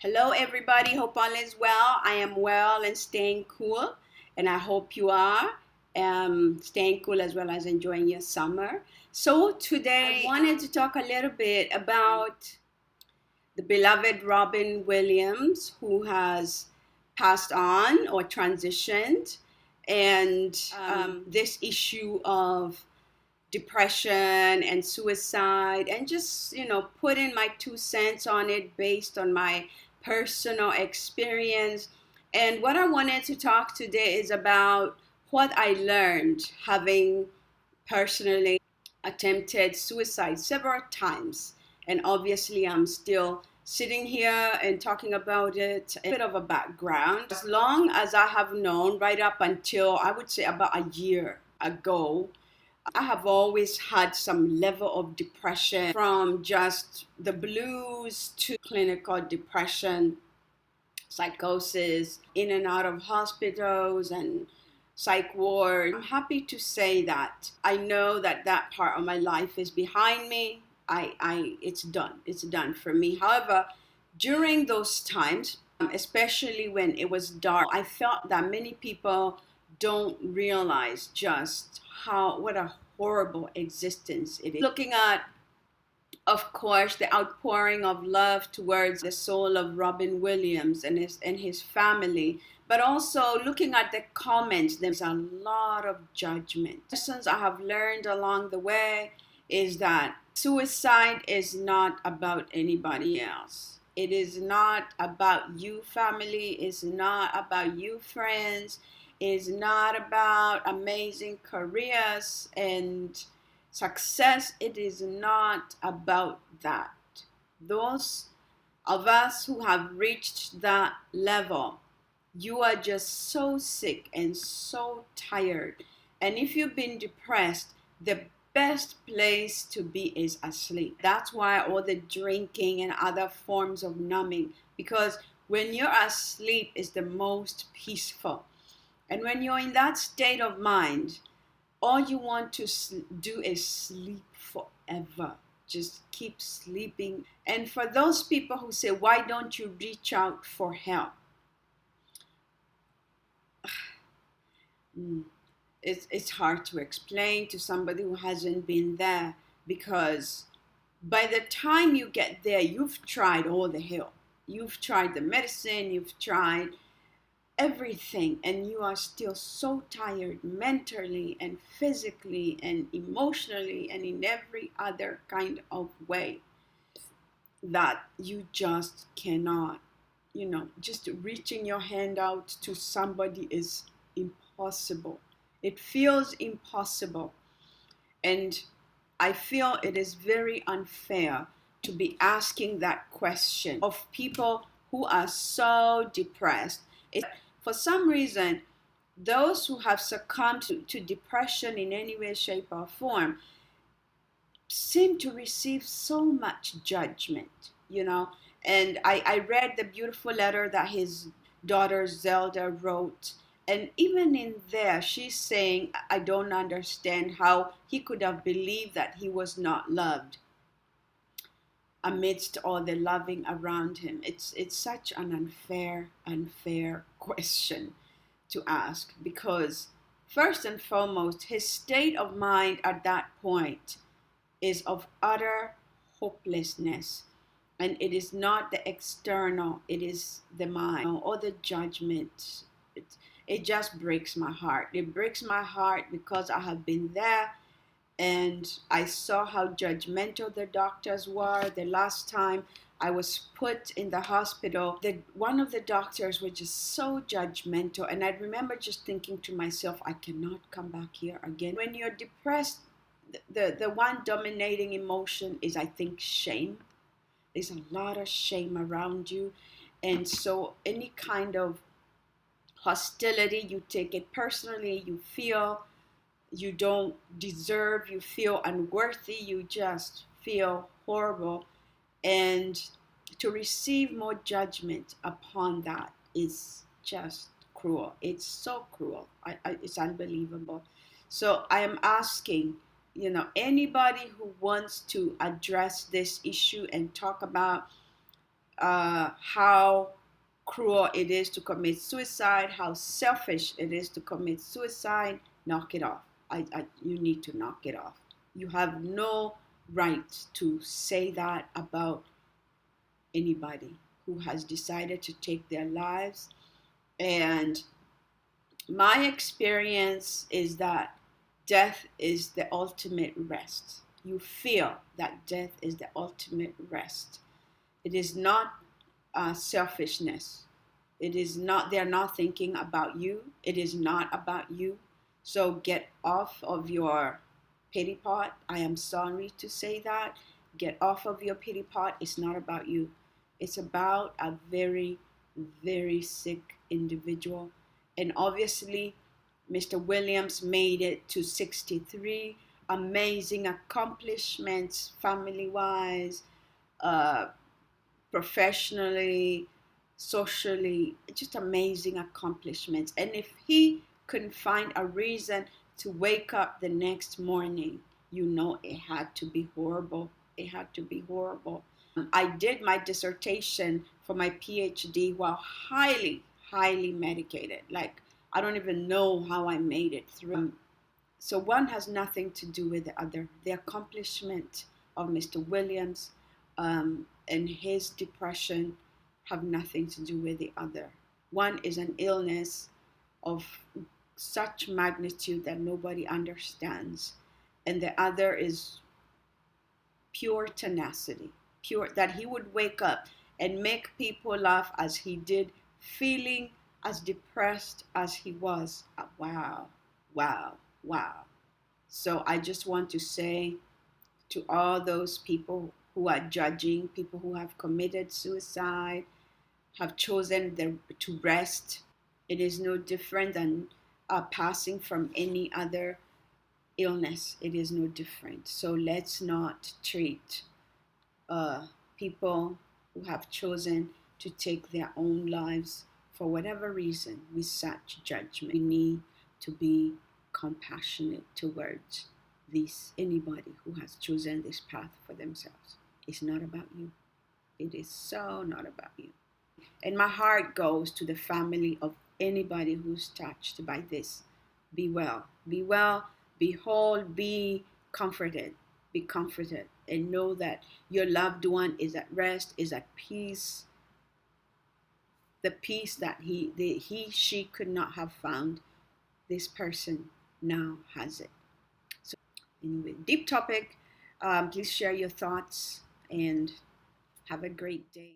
Hello, everybody. Hope all is well. I am well and staying cool, and I hope you are staying cool as well as enjoying your summer. So, today I wanted to talk a little bit about the beloved Robin Williams, who has passed on or transitioned, and this issue of depression and suicide, and just putting my 2 cents on it based on my personal experience. And what I wanted to talk today is about what I learned having personally attempted suicide several times, and obviously I'm still sitting here and talking about it. A bit of a background: as long as I have known, right up until I would say about a year ago, I have always had some level of depression, from just the blues to clinical depression, psychosis, in and out of hospitals and psych ward. I'm happy to say that I know that that part of my life is behind me. It's done. It's done for me. However, during those times, especially when it was dark, I felt that many people don't realize just what a horrible existence it is. Looking at, of course, the outpouring of love towards the soul of Robin Williams and his family, but also looking at the comments, there's a lot of judgment. Lessons I have learned along the way is that suicide is not about anybody else. It is not about you, family. It's not about you, friends. It's not about amazing careers and success. It is not about that. Those of us who have reached that level, you are just so sick and so tired. And if you've been depressed, the best place to be is asleep. That's why all the drinking and other forms of numbing, because when you're asleep is the most peaceful. And when you're in that state of mind, all you want to do is sleep forever. Just keep sleeping. And for those people who say, why don't you reach out for help? It's hard to explain to somebody who hasn't been there, because by the time you get there, you've tried all the help. You've tried the medicine, you've tried everything, and you are still so tired mentally and physically and emotionally and in every other kind of way that you just cannot, just reaching your hand out to somebody is impossible. It feels impossible. And I feel it is very unfair to be asking that question of people who are so depressed. For some reason, those who have succumbed to depression in any way, shape, or form seem to receive so much judgment, And I read the beautiful letter that his daughter Zelda wrote. And even in there, she's saying, I don't understand how he could have believed that he was not loved amidst all the loving around him. It's such an unfair question to ask, because first and foremost, his state of mind at that point is of utter hopelessness. And it is not the external, it is the mind or the judgment. It just breaks my heart. It breaks my heart because I have been there, and I saw how judgmental the doctors were. The last time I was put in the hospital, one of the doctors was just so judgmental. And I remember just thinking to myself, I cannot come back here again. When you're depressed, the one dominating emotion is, I think, shame. There's a lot of shame around you. And so any kind of hostility, you take it personally, you feel you don't deserve, you feel unworthy, you just feel horrible. And to receive more judgment upon that is just cruel. It's so cruel. It's unbelievable. So I am asking, anybody who wants to address this issue and talk about how cruel it is to commit suicide, how selfish it is to commit suicide. Knock it off. You need to knock it off. You have no right to say that about anybody who has decided to take their lives. And my experience is that death is the ultimate rest. You feel that death is the ultimate rest. It is not selfishness. It is not, they're not thinking about you. It is not about you. So get off of your pity pot. I am sorry to say that. Get off of your pity pot. It's not about you. It's about a very, very sick individual. And obviously, Mr. Williams made it to 63. Amazing accomplishments, family wise, professionally, socially, just amazing accomplishments. And if he couldn't find a reason to wake up the next morning, you know it had to be horrible. It had to be horrible. I did my dissertation for my PhD while highly, highly medicated. Like, I don't even know how I made it through. So one has nothing to do with the other. The accomplishment of Mr. Williams and his depression have nothing to do with the other. One is an illness of such magnitude that nobody understands, and the other is pure tenacity, pure that he would wake up and make people laugh as he did, feeling as depressed as he was. Wow, wow, wow. So I just want to say to all those people who are judging, people who have committed suicide, have chosen to rest, it is no different than passing from any other illness. It is no different. So let's not treat people who have chosen to take their own lives for whatever reason with such judgment. We need to be compassionate towards anybody who has chosen this path for themselves. It's not about you. It is so not about you. And my heart goes to the family of anybody who's touched by this. Be well, be whole, be comforted, and know that your loved one is at rest, is at peace. The peace that she could not have found, this person now has it. So anyway, deep topic. Please share your thoughts and have a great day.